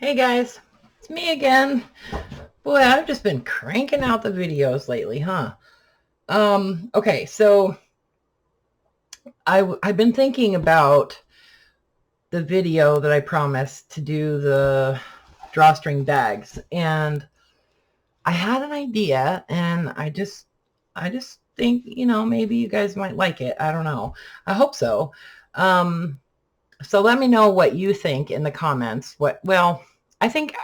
Hey guys, it's me again. Boy, I've just been cranking out the videos lately, huh? Okay, so I've been thinking about the video that I promised to do the drawstring bags, and I had an idea, and I just think, maybe you guys might like it. I don't know. I hope so. Um, So let me know what you think in the comments. I think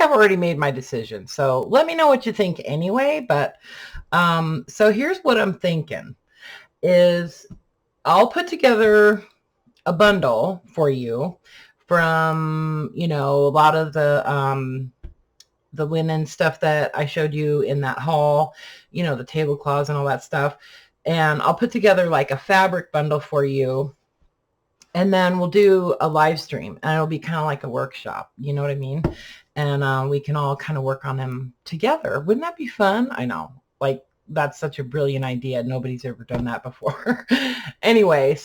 I've already made my decision. So let me know what you think anyway. But so here's what I'm thinking is I'll put together a bundle for you from, a lot of the linen stuff that I showed you in that haul, the tablecloths and all that stuff. And I'll put together like a fabric bundle for you, and then we'll do a live stream, and it'll be kind of like a workshop. You know what I mean? And we can all kind of work on them together. Wouldn't that be fun? I know. Like, that's such a brilliant idea. Nobody's ever done that before. Anyway,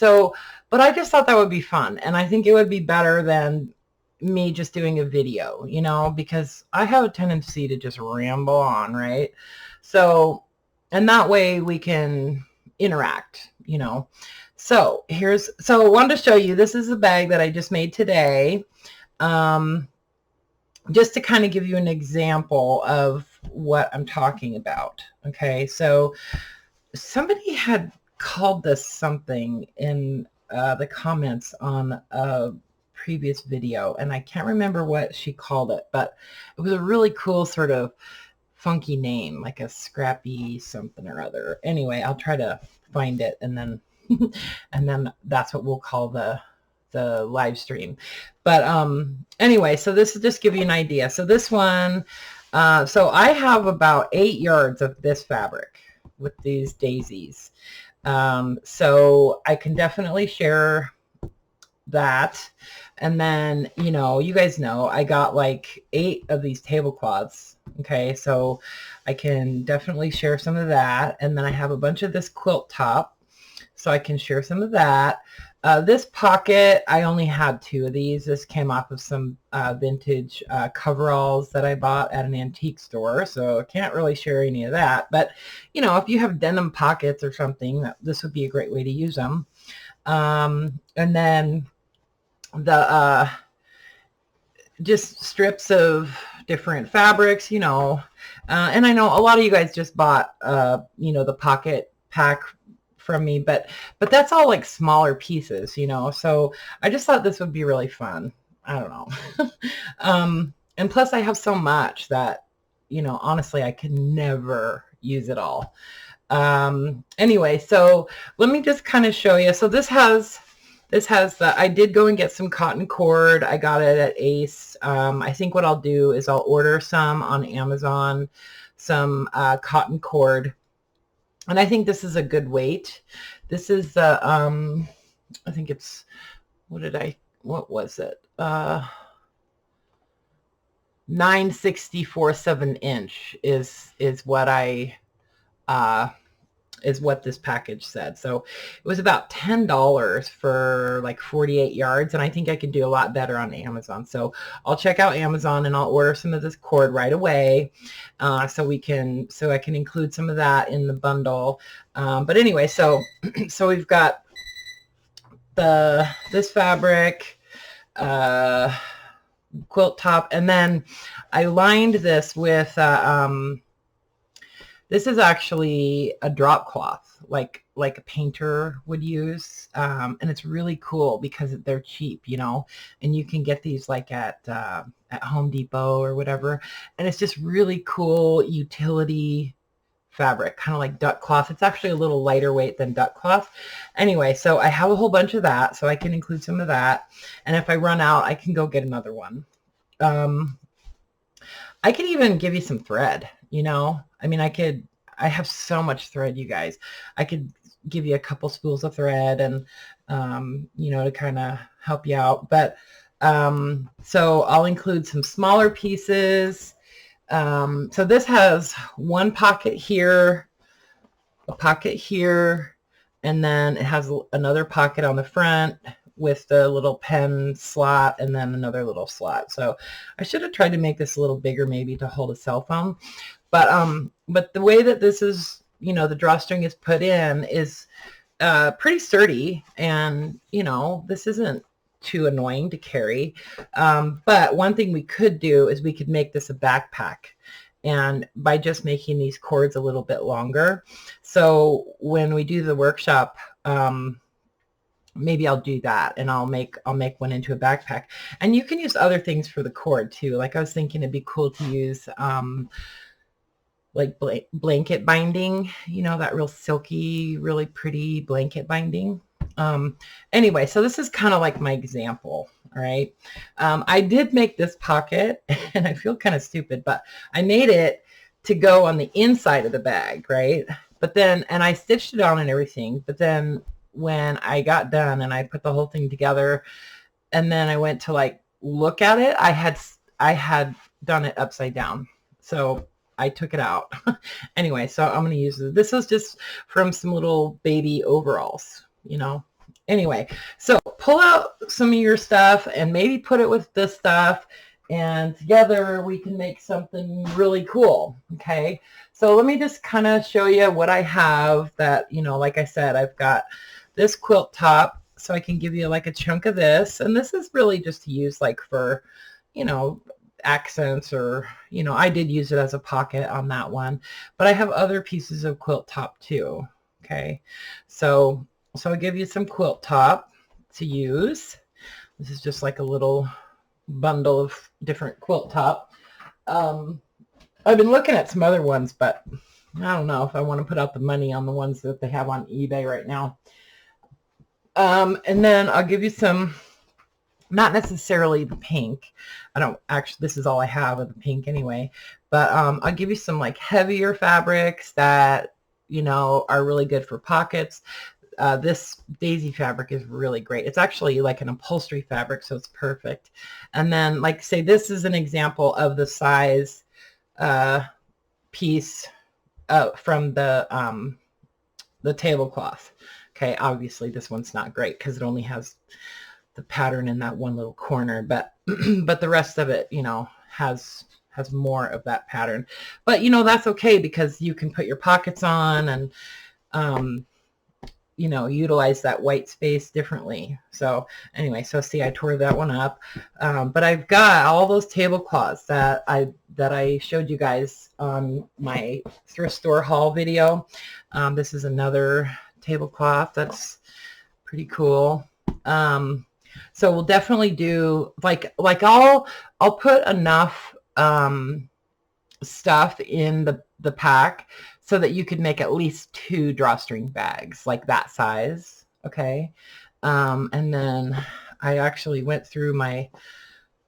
but I just thought that would be fun. And I think it would be better than me just doing a video, because I have a tendency to just ramble on, right? So, and that way we can interact. So I wanted to show you, this is a bag that I just made today. Just to kind of give you an example of what I'm talking about. Okay. So somebody had called this something in the comments on a previous video, and I can't remember what she called it, but it was a really cool sort of funky name, like a scrappy something or other. Anyway, I'll try to find it, and then and then that's what we'll call the live stream. But anyway, so this will just give you an idea. So this one, so I have about 8 yards of this fabric with these daisies. So I can definitely share that. And then, you guys know I got like 8 of these tablecloths. Okay, so I can definitely share some of that. And then I have a bunch of this quilt top, so I can share some of that. This pocket, I only had 2 of these. This came off of some vintage coveralls that I bought at an antique store, so I can't really share any of that. But, if you have denim pockets or something, this would be a great way to use them. And then the just strips of different fabrics, and I know a lot of you guys just bought, the pocket pack from me, but that's all like smaller pieces, so I just thought this would be really fun. I don't know. And plus I have so much that, honestly, I could never use it all. Anyway, so let me just kind of show you. So this has I did go and get some cotton cord. I got it at Ace. I think what I'll do is I'll order some on Amazon, some cotton cord. And I think this is a good weight. This is the, I think it's, what was it? 9/64 is what is what this package said. So it was about $10 for like 48 yards. And I think I can do a lot better on Amazon. So I'll check out Amazon and I'll order some of this cord right away. So I can include some of that in the bundle. But anyway, so we've got this fabric, quilt top, and then I lined this with, this is actually a drop cloth, like a painter would use. And it's really cool because they're cheap, and you can get these like at Home Depot or whatever. And it's just really cool utility fabric, kind of like duck cloth. It's actually a little lighter weight than duck cloth. Anyway, so I have a whole bunch of that, so I can include some of that. And if I run out, I can go get another one. I can even give you some thread, I mean, I have so much thread, you guys. I could give you a couple spools of thread and, to kind of help you out. But, so I'll include some smaller pieces. So this has one pocket here, a pocket here, and then it has another pocket on the front with the little pen slot and then another little slot. So I should have tried to make this a little bigger, maybe to hold a cell phone. But the way that this is, you know, the drawstring is put in is pretty sturdy, and you know, this isn't too annoying to carry. But one thing we could do is we could make this a backpack, and by just making these cords a little bit longer. So when we do the workshop, maybe I'll do that, and I'll make one into a backpack. And you can use other things for the cord too. Like I was thinking it'd be cool to use like blanket binding, you know, that real silky, really pretty blanket binding. Anyway, so this is kind of like my example. All right. I did make this pocket, and I feel kind of stupid, but I made it to go on the inside of the bag, right? But then, and I stitched it on and everything, but then when I got done and I put the whole thing together, and then I went to like look at it, I had done it upside down. So I took it out. Anyway, so I'm going to use this. Is just from some little baby overalls, you know. Anyway, so pull out some of your stuff and maybe put it with this stuff, and together we can make something really cool. Okay, so let me just kind of show you what I have that, you know, like I said, I've got this quilt top, so I can give you like a chunk of this, and this is really just to use like for, you know, accents, or, you know, I did use it as a pocket on that one, but I have other pieces of quilt top too. Okay, so I'll give you some quilt top to use. This is just like a little bundle of different quilt top. I've been looking at some other ones, but I don't know if I want to put out the money on the ones that they have on eBay right now. And then I'll give you some, not necessarily the pink. I don't actually, this is all I have of the pink anyway, but I'll give you some like heavier fabrics that, you know, are really good for pockets. This daisy fabric is really great. It's actually like an upholstery fabric, so it's perfect. And then, like, say this is an example of the size piece from the tablecloth. Okay, obviously this one's not great because it only has the pattern in that one little corner, but but the rest of it, you know, has more of that pattern. But you know, that's okay because you can put your pockets on and you know, utilize that white space differently. So anyway, so see, I tore that one up, but I've got all those tablecloths that I showed you guys on my thrift store haul video. This is another tablecloth that's pretty cool. So we'll definitely do like I'll put enough stuff in the pack so that you could make at least 2 drawstring bags like that size. Okay. And then I actually went through my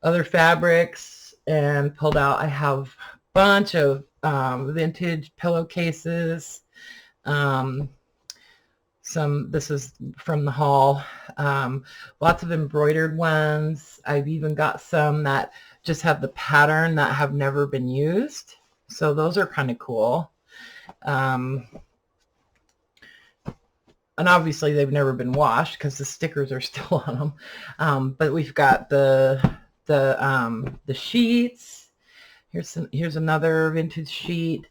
other fabrics and pulled out, I have a bunch of vintage pillowcases. This is from the haul. Lots of embroidered ones. I've even got some that just have the pattern that have never been used. So those are kind of cool. And obviously they've never been washed because the stickers are still on them. But we've got the sheets. Here's another vintage sheet.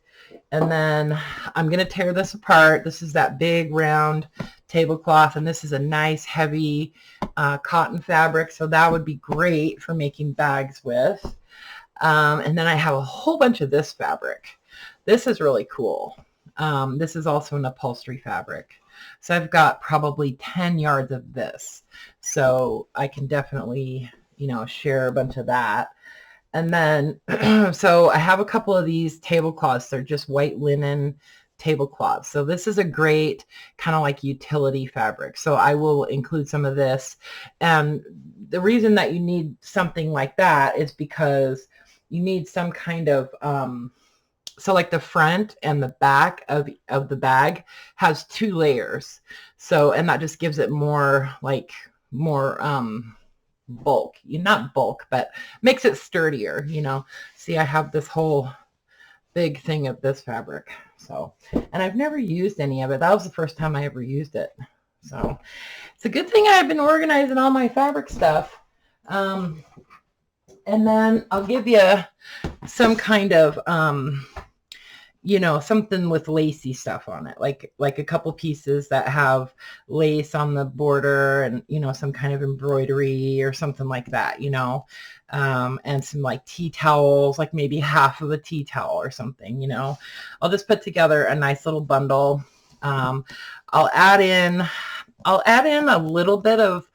And then I'm going to tear this apart. This is that big round tablecloth, and this is a nice heavy cotton fabric, so that would be great for making bags with. And then I have a whole bunch of this fabric. This is really cool. This is also an upholstery fabric. So I've got probably 10 yards of this. So I can definitely, you know, share a bunch of that. And then, so I have a couple of these tablecloths. They're just white linen tablecloths. So this is a great kind of like utility fabric. So I will include some of this. And the reason that you need something like that is because you need some kind of, so like the front and the back of the bag has 2 layers. So, and that just gives it more bulk, not bulk, but makes it sturdier, you know. See, I have this whole big thing of this fabric. So, and I've never used any of it. That was the first time I ever used it. So it's a good thing I've been organizing all my fabric stuff. And then I'll give you some kind of, something with lacy stuff on it, like a couple pieces that have lace on the border and, some kind of embroidery or something like that, and some like tea towels, like maybe half of a tea towel or something, I'll just put together a nice little bundle. I'll add in a little bit of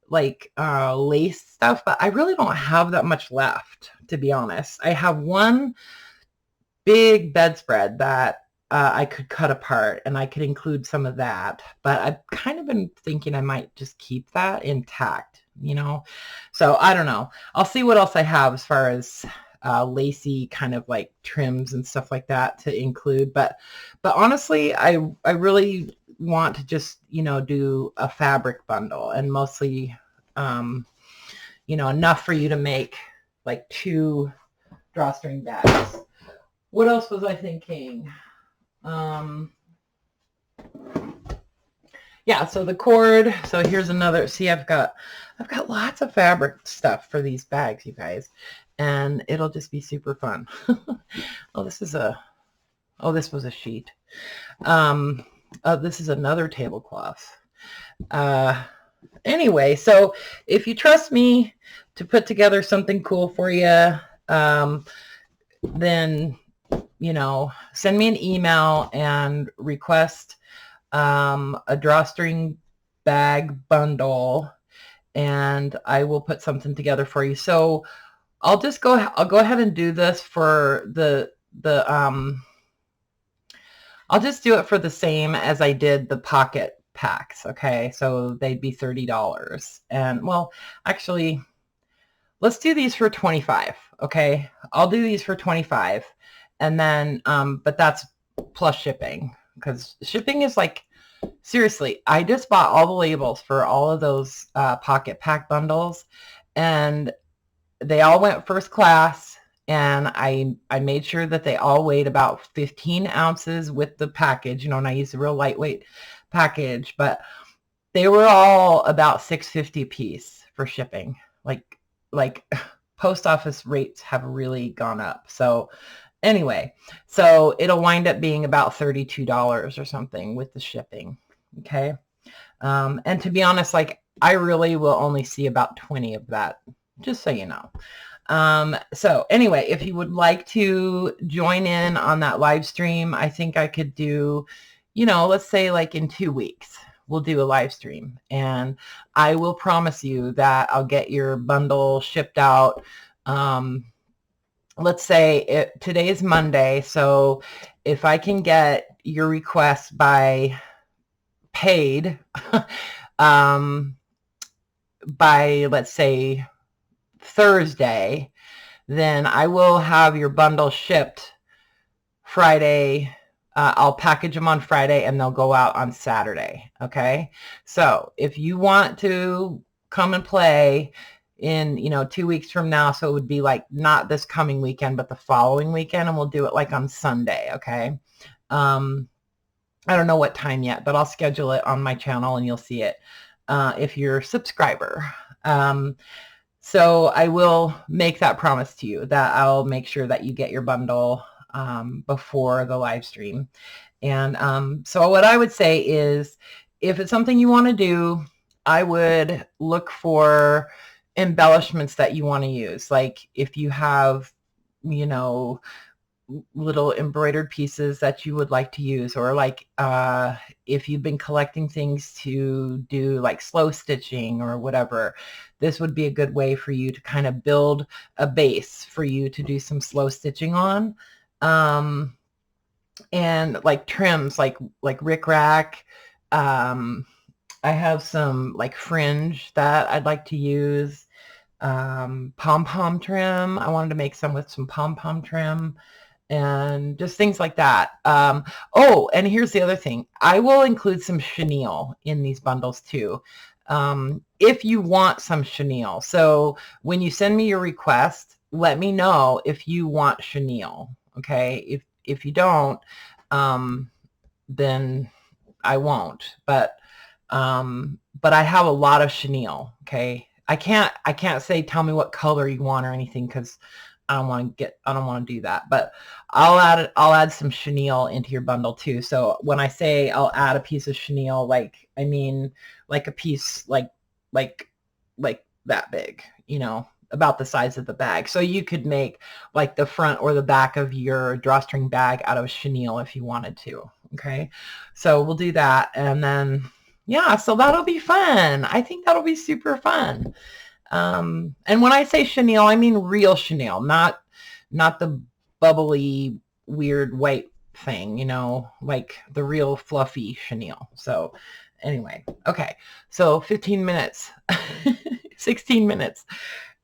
like lace stuff, but I really don't have that much left, to be honest. I have one big bedspread that I could cut apart, and I could include some of that, but I've kind of been thinking I might just keep that intact, so I don't know. I'll see what else I have as far as lacy kind of like trims and stuff like that to include, but honestly, I really want to just do a fabric bundle, and mostly enough for you to make like 2 drawstring bags. What else was I thinking? Yeah, so the cord. So here's another. See, I've got lots of fabric stuff for these bags, you guys, and it'll just be super fun. Oh, this was a sheet. This is another tablecloth. Anyway, so if you trust me to put together something cool for you, then send me an email and request a drawstring bag bundle, and I will put something together for you. So I'll go ahead and do this for I'll just do it for the same as I did the pocket packs. Okay, so they'd be $30, and well, actually, let's do these for $25. Okay, I'll do these for $25, and then but that's plus shipping, because shipping is like, seriously, I just bought all the labels for all of those pocket pack bundles, and they all went first class, and I made sure that they all weighed about 15 ounces with the package, and I used a real lightweight package, but they were all about $6.50 a piece for shipping. Like post office rates have really gone up. So anyway, so it'll wind up being about $32 or something with the shipping. Okay. And to be honest, like, I really will only see about 20 of that, just so you know. So anyway, if you would like to join in on that live stream, I think I could do, let's say like in 2 weeks, we'll do a live stream, and I will promise you that I'll get your bundle shipped out. Let's say today is Monday, so if I can get your request by paid by, let's say, Thursday, then I will have your bundle shipped Friday. I'll package them on Friday, and they'll go out on Saturday. Okay. So if you want to come and play in, 2 weeks from now, so it would be like not this coming weekend, but the following weekend, and we'll do it like on Sunday. Okay. I don't know what time yet, but I'll schedule it on my channel, and you'll see it if you're a subscriber. So I will make that promise to you that I'll make sure that you get your bundle before the live stream. And so what I would say is, if it's something you want to do, I would look for embellishments that you want to use. Like if you have, little embroidered pieces that you would like to use, or like if you've been collecting things to do like slow stitching or whatever, this would be a good way for you to kind of build a base for you to do some slow stitching on. And like trims, like rickrack. I have some like fringe that I'd like to use. Pom-pom trim. I wanted to make some with some pom-pom trim, and just things like that. Oh, and here's the other thing. I will include some chenille in these bundles too, if you want some chenille. So when you send me your request, let me know if you want chenille. Okay. If you don't, then I won't. But But I have a lot of chenille. Okay. I can't say, tell me what color you want or anything, because I don't want to do that, but I'll add some chenille into your bundle too. So when I say I'll add a piece of chenille, like, I mean, like a piece, like that big, about the size of the bag. So you could make like the front or the back of your drawstring bag out of chenille if you wanted to. Okay. So we'll do that. And then, yeah, so that'll be fun. I think that'll be super fun. And when I say chenille, I mean real chenille, not the bubbly, weird white thing, like the real fluffy chenille. So anyway, okay. So 15 minutes, 16 minutes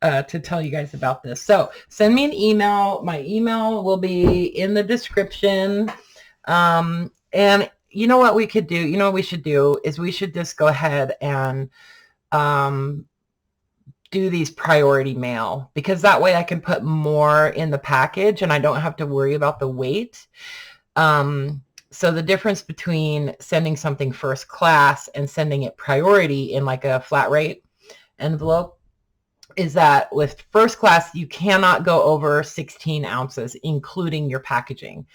to tell you guys about this. So send me an email. My email will be in the description. And you know what we could do? You know what we should do is we should just go ahead and do these priority mail, because that way I can put more in the package and I don't have to worry about the weight. So the difference between sending something first class and sending it priority in like a flat rate envelope is that with first class, you cannot go over 16 ounces, including your packaging.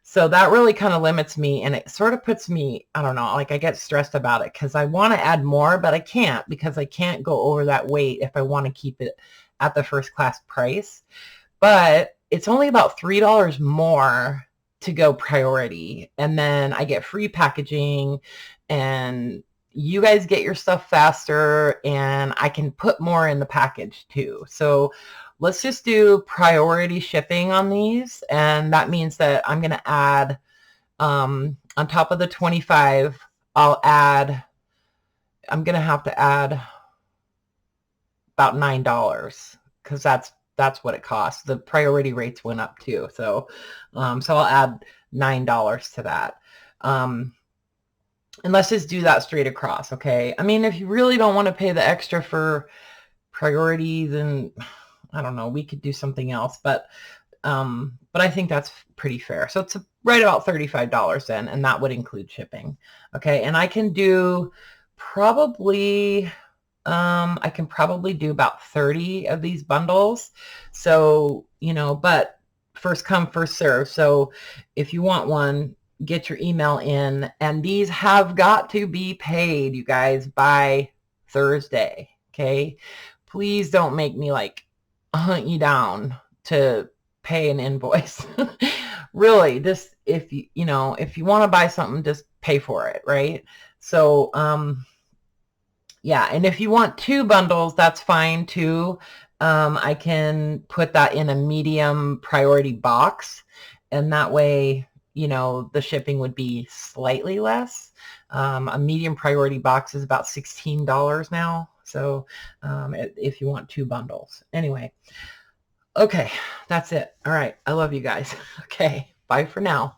So that really kind of limits me, and it sort of puts me, I don't know, like I get stressed about it because I want to add more, but I can't, because I can't go over that weight if I want to keep it at the first class price. But it's only about $3 more to go priority, and then I get free packaging, and you guys get your stuff faster, and I can put more in the package too. So let's just do priority shipping on these. And that means that I'm going to add, on top of the 25, I'm going to have to add about $9, because that's what it costs. The priority rates went up too. So, so I'll add $9 to that. And let's just do that straight across. Okay. I mean, if you really don't want to pay the extra for priority, then I don't know, we could do something else, but I think that's pretty fair. So it's right about $35 then, and that would include shipping. Okay. And I can do probably, I can probably do about 30 of these bundles. So, but first come, first serve. So if you want one, get your email in, and these have got to be paid, you guys, by Thursday. Okay. Please don't make me like hunt you down to pay an invoice. Really, just if you want to buy something, just pay for it, right? So yeah, and if you want 2 bundles, that's fine too. I can put that in a medium priority box, and that way the shipping would be slightly less. A medium priority box is about $16 now. So if you want 2 bundles. Anyway, okay, that's it. All right. I love you guys. Okay. Bye for now.